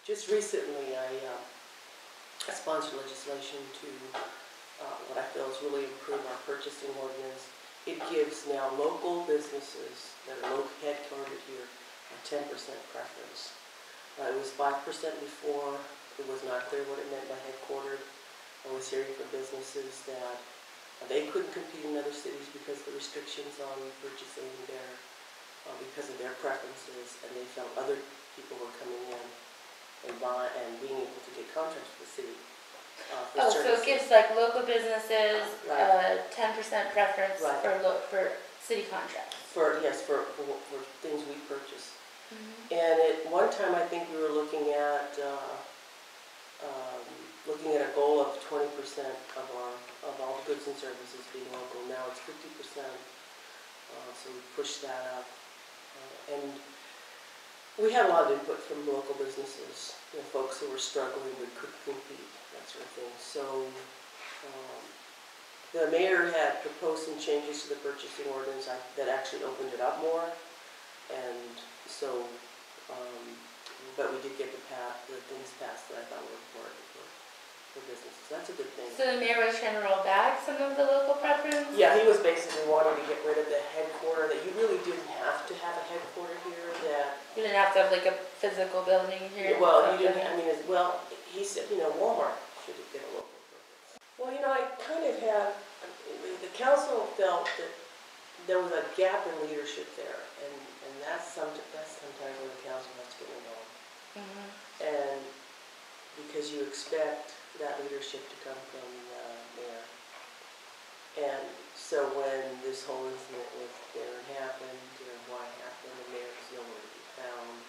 just recently I sponsored legislation to what I feel is really improve our purchasing ordinance. It gives now local businesses that are local headquartered here a 10% preference. It was 5% before. It was not clear what it meant by headquartered. I was hearing from businesses that they couldn't compete in other cities because of the restrictions on purchasing there, because of their preferences, and they felt other people were coming in and being able to get contracts with the city. For services. So it gives like local businesses right. 10% preference right. for city contracts. For things we purchase. And at one time, I think we were looking at a goal of 20% of all the goods and services being local. Now it's 50%, so we pushed that up. And we had a lot of input from local businesses, folks who were struggling but couldn't compete, that sort of thing. So the mayor had proposed some changes to the purchasing ordinance that actually opened it up more, and so. But we did get the things passed that I thought were important for businesses. That's a good thing. So the mayor was trying to roll back some of the local preference? Yeah, he was basically wanting to get rid of the headquarter, that you really didn't have to have a headquarter here, that... You didn't have to have like a physical building here? Well, you didn't, he said, Walmart should get a local preference. Well, I kind of had, the council felt that there was a gap in leadership there, and that's sometimes where the council has to get involved. And because you expect that leadership to come from the mayor. And so when this whole incident with Darren happened, why it happened, the mayor was nowhere to be found.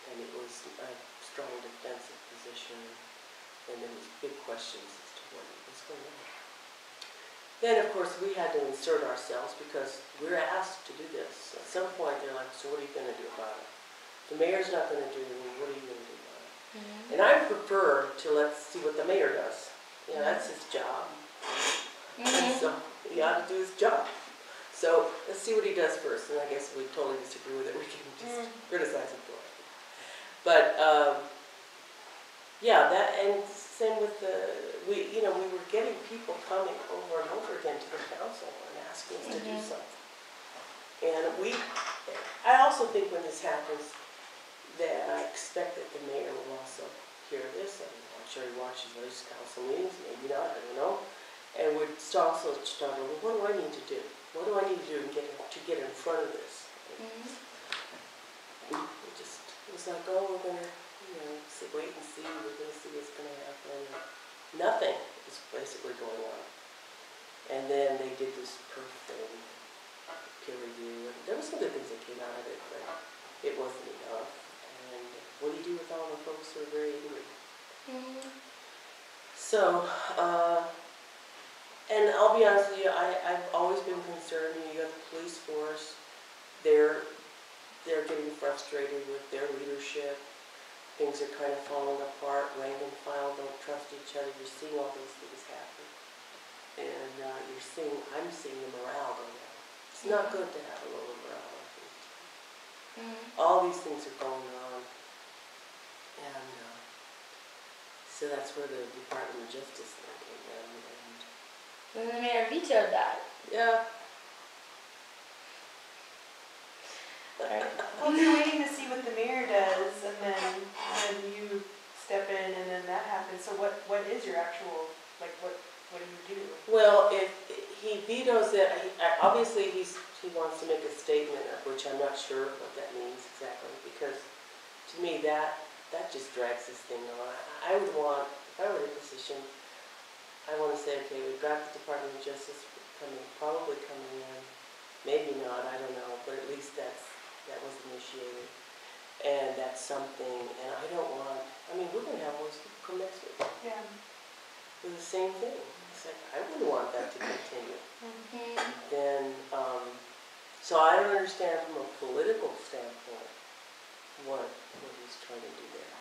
And it was a strong defensive position, and there was big questions as to what was going on. Then, of course, we had to insert ourselves because we were asked to do this. At some point, they're like, so what are you going to do about it? The mayor's not going to do it, what are you going to do about it? And I prefer to let's see what the mayor does. That's his job. And so he ought to do his job. So let's see what he does first. And I guess if we totally disagree with it, we can just criticize him for it. But yeah, that, and same with we were getting people coming over and over again to the council and asking us to do something. And I also think when this happens, that I expect that the mayor will also hear this. I'm sure he watches those council meetings, maybe not, I don't know. And would also start, well, what do I need to do? What do I need to do to get in front of this? It was like, oh, we're going to, wait and see. We're going to see what's going to happen. Nothing is basically going on. And then they did this perf thing, peer review, and there were some good things that came out of it, but it wasn't enough. And what do you do with all the folks who are very angry? So, and I'll be honest with you, I've always been concerned. You have the police force; they're getting frustrated with their leadership. Things are kind of falling apart. Rank and file don't trust each other. You're seeing all those things happen, and I'm seeing the morale go down. It's not good to have a low morale. All these things are going on, and so that's where the Department of Justice thing came in. And the mayor vetoed that. Yeah. Well, you're waiting to see what the mayor does, and then you step in, and then that happens. So what is your actual, what do you do? Well, if he vetoes it, obviously he wants to make a statement, which I'm not sure what that means exactly, because to me that just drags this thing on. I would want, if I were in a position, I want to say, okay, we've got the Department of Justice probably coming in, maybe not, I don't know, but at least that was initiated, and that's something. And I don't want. We're going to have more people come next week. Yeah. For the same thing. It's like I wouldn't want that to continue. Then, so I don't understand from a political standpoint what he's trying to do there.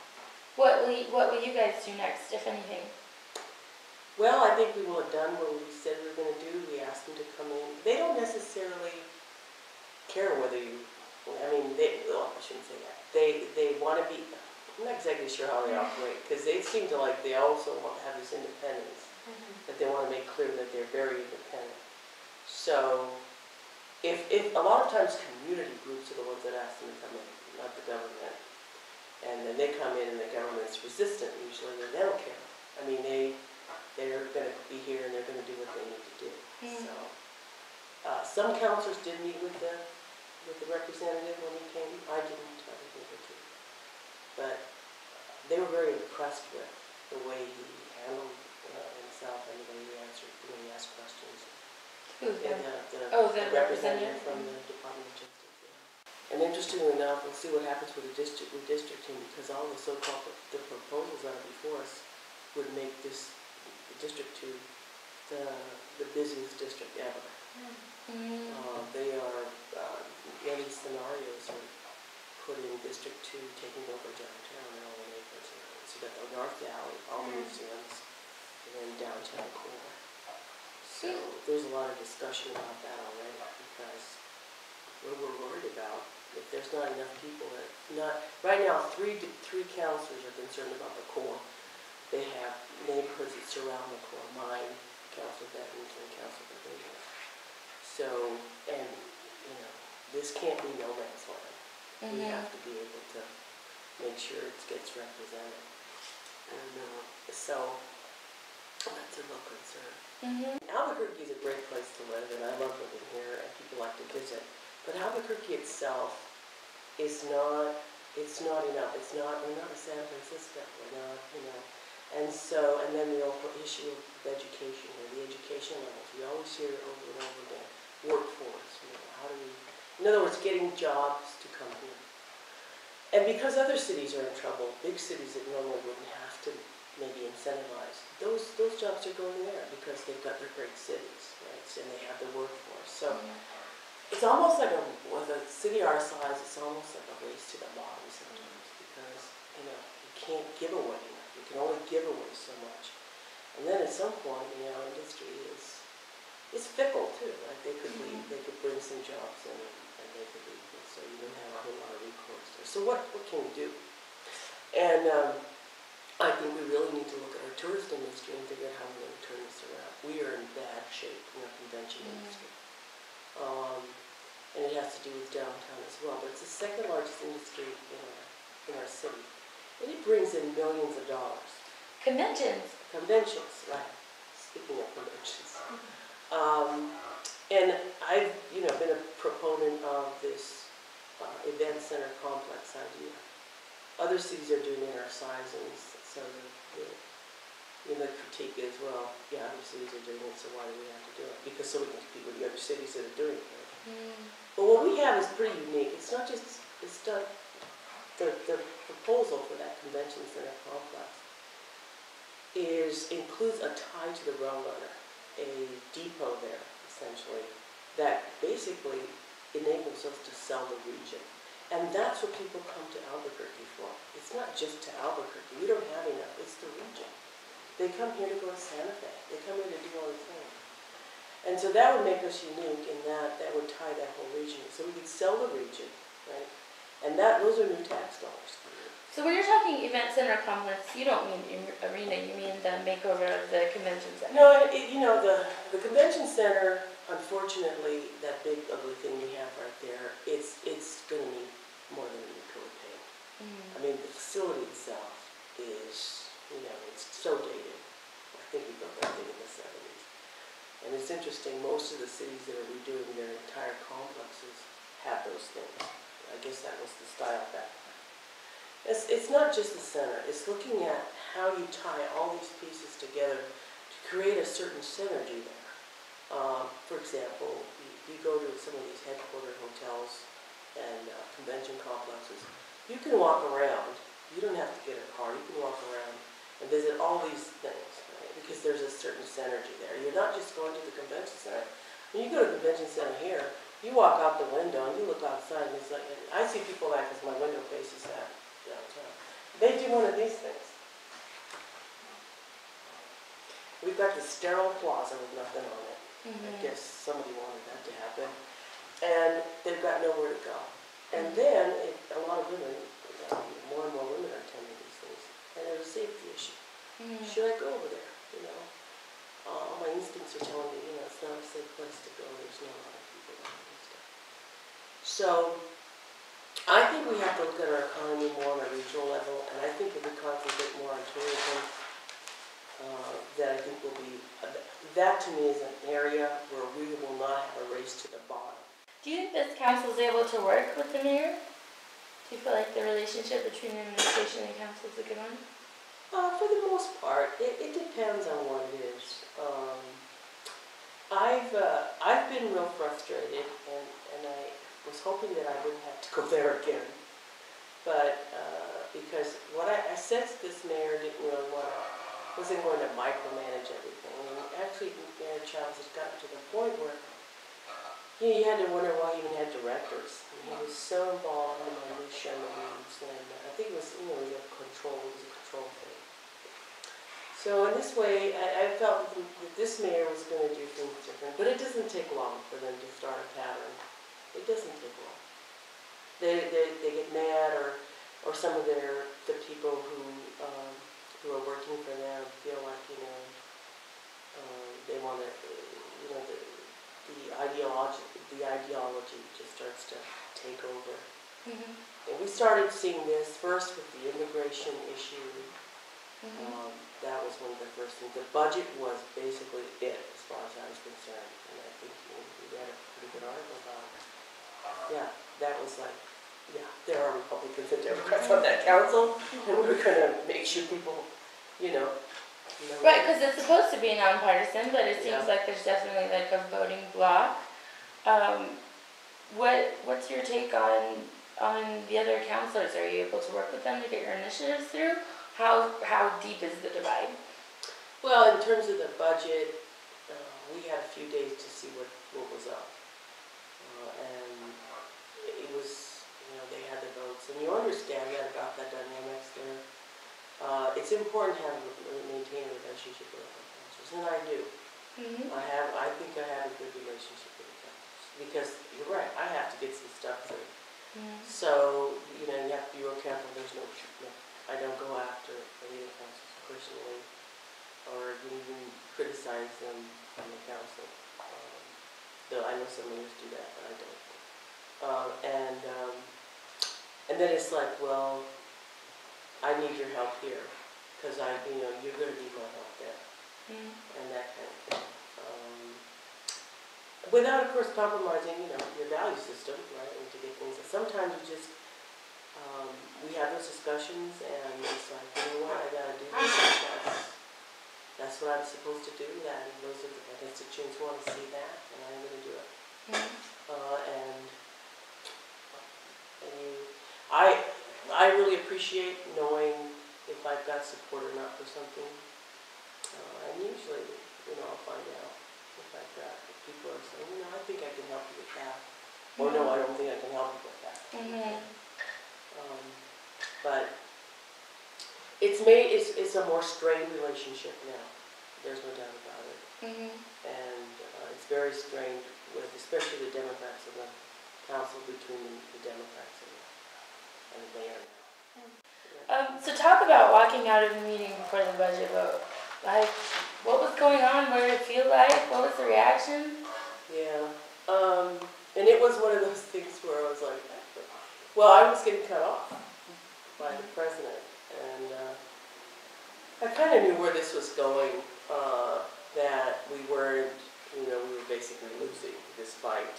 What will you guys do next, if anything? Well, I think we will have done what we said we were going to do. We asked them to come in. They don't necessarily care whether you I mean, I shouldn't say that. They want to be, I'm not exactly sure how they operate, because they seem to like, they also want to have this independence, that they want to make clear that they're very independent. So, if a lot of times community groups are the ones that ask them to come in, not the government. And then they come in and the government's resistant usually, and they don't care. I mean, they're going to be here and they're going to do what they need to do. So, some councilors did meet with the representative when he came. I didn't meet with him. But they were very impressed with the way he handled himself and the way he answered, when he asked questions. Who's Yeah, that? the representative from the Department of Justice. Yeah. And interestingly enough, we'll see what happens with the redistricting, because all the so-called the proposals that are before us would make this District 2 the busiest district ever. They are many scenarios are putting District 2 taking over downtown and all the neighborhoods around. So that the North Valley, all the museums, and then downtown core. So there's a lot of discussion about that already, because what we're worried about, if there's not enough people right now, three councilors are concerned about the core. They have neighborhoods that surround the core, mine, Councilor Debbie's, and Councilor Debbie. So, and, this can't be no man's land. We have to be able to make sure it gets represented. And so, that's a real concern. Albuquerque is a great place to live, and I love living here, and people like to visit. But Albuquerque itself is not enough. We're not a San Francisco. We're not, And so, and then the whole issue of education, the education levels. We always hear it over and over again. Workforce, how do we, in other words, getting jobs to come here. And because other cities are in trouble, big cities that normally wouldn't have to maybe incentivize, those jobs are going there because they've got their great cities, right? And they have the workforce. So it's almost like with a city our size, it's almost like a race to the bottom sometimes, because you can't give away enough. You can only give away so much. And then at some point, industry it's fickle too, right? They could leave, they could bring some jobs in, and they could leave, and so you don't have a whole lot of recourse there. So what can we do? And I think we really need to look at our tourist industry and figure out how we're going to turn this around. We are in bad shape in our convention industry. And it has to do with downtown as well, but it's the second largest industry in our city. And it brings in millions of dollars. Conventions, right. Speaking of conventions. And I've, been a proponent of this event center complex idea. Other cities are doing it our size, and so the critique is, well, yeah, other cities are doing it, so why do we have to do it? Because so we can compete with the other cities that are doing it. Right? But what we have is pretty unique. It's not just, the proposal for that convention center complex includes a tie to the rail runner, a depot there, essentially, that basically enables us to sell the region. And that's what people come to Albuquerque for. It's not just to Albuquerque. We don't have enough. It's the region. They come here to go to Santa Fe. They come here to do all these things. And so that would make us unique in that would tie that whole region. So we could sell the region, right? And those are new tax dollars. So when you're talking event center complex, you don't mean arena, you mean the makeover of the convention center? No, the convention center, unfortunately, that big ugly thing we have right there, it's going to need more than we could pay. I mean, the facility itself is, it's so dated. I think we built that thing in the 70s. And it's interesting, most of the cities that are redoing their entire complexes have those things. I guess that was the style back then. It's not just the center. It's looking at how you tie all these pieces together to create a certain synergy there. For example, you go to some of these headquarter hotels and convention complexes. You can walk around. You don't have to get a car. You can walk around and visit all these things, right? Because there's a certain synergy there. You're not just going to the convention center. When you go to the convention center here, you walk out the window and you look outside and it's like, I see people like this, my window faces that downtown. They do one of these things. We've got the sterile plaza with nothing on it. I guess somebody wanted that to happen. And they've got nowhere to go. And then, a lot of women, more and more women are attending these things, and there's a safety issue. Should I go over there, you know? My instincts are telling me, you know, it's not a safe place to go, there's not a lot of people there and stuff. So, I think we have to look at our economy more on a regional level, and I think if we concentrate more on tourism, that I think will be, that to me is an area where we will not have a race to the bottom. Do you think this council is able to work with the mayor? Do you feel like the relationship between the administration and council is a good one? For the most part, it depends on what it is. I've been real frustrated, and I was hoping that I wouldn't have to go there again. But because what I sensed this mayor didn't really wasn't going to micromanage everything. And actually, Mayor Chavez has gotten to the point where you had to wonder why he even had directors. He was so involved in the minutia and the weeds, and I think it was, you know, it was a control thing. So in this way, I felt that this mayor was going to do things different, but it doesn't take long for them to start a pattern. It doesn't take long. They get mad, or some of the people who are working for them feel like, you know, they want to, you know, the ideology just starts to take over. And we started seeing this first with the immigration issue. That was one of the first things. The budget was basically it, as far as I was concerned. And I think we read a pretty good article about it. Yeah, that was like, yeah, there are Republicans and Democrats on that council, and we were going to make sure people, you know. Right, because it's supposed to be nonpartisan, but it seems like there's definitely like a voting bloc. What's your take on the other councilors? Are you able to work with them to get your initiatives through? How deep is the divide? Well, in terms of the budget, we had a few days to see what was up. And it was, you know, they had the votes. And you understand that about that dynamics there. It's important to maintain a relationship with our councilors, and I do. I think I have a good relationship with the councilors. Because, you're right, I have to get some stuff through. So, you know, you have to be real careful. I don't go after any of the councilors personally, or even criticize them on the council. Though I know some leaders do that, but I don't. And then it's like, well, I need your help here, because you know, you're going to need my help there, and that kind of thing. Without, of course, compromising, you know, your value system, right? And to get things. Sometimes you just, we have those discussions, and it's like, you know what, I got to do this. That's what I'm supposed to do. That those are my constituents who want to see that, and I'm going to do it. I really appreciate knowing if I've got support or not for something. And usually, you know, I'll find out if I've got, if people are saying, you know, I think I can help you with that. Or no, I don't think I can help you with that. But it's a more strained relationship now. There's no doubt about it. And it's very strained with, especially the Democrats and the council, between the Democrats and the mayor. So talk about walking out of the meeting before the budget vote. Like, what was going on? What did it feel like? What was the reaction? Yeah. And it was one of those things where I was like, well, I was getting cut off by the president. And I kind of knew where this was going, that we weren't, you know, we were basically losing this fight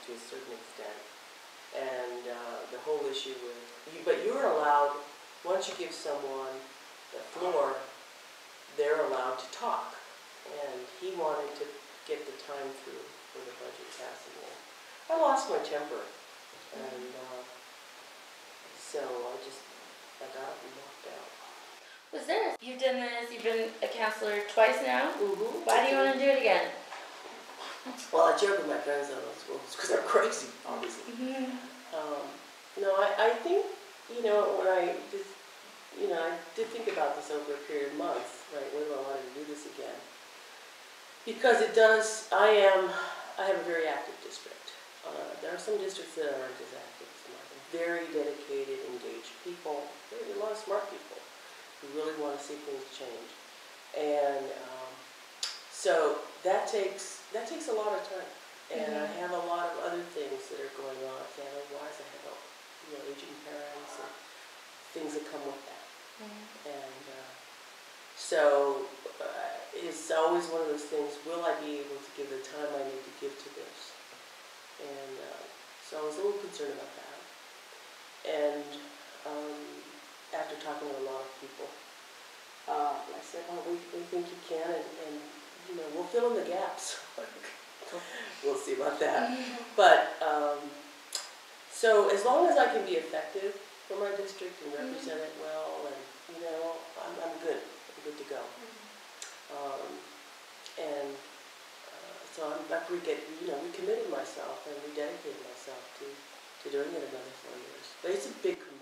to a certain extent. And the whole issue with, but you're allowed, once you give someone the floor, they're allowed to talk. And he wanted to get the time through for the budget passing. I lost my temper. And so I got up and walked out. Was there, you've done this, you've been a counselor twice now? Why do you want to do it again? Well, I joke with my friends though, because they're crazy, obviously. No, I think, you know, when I just, you know, I did think about this over a period of months, right, whether I wanted to do this again. Because it does, I have a very active district. There are some districts that aren't as active as very dedicated, engaged people, a lot of smart people who really want to see things change. And so that takes a lot of time. And I have a lot of other things that are going on family-wise. I have aging parents and things that come with that. And so it's always one of those things, will I be able to give the time I need to give to this? And so I was a little concerned about that. And after talking to a lot of people, I said, oh, we think you can, and we'll fill in the gaps. We'll see about that. But, so as long as I can be effective for my district and represent it well, and, I'm good. I'm good to go. So we committed myself and we dedicated myself to doing it another 4 years. But it's a big commitment.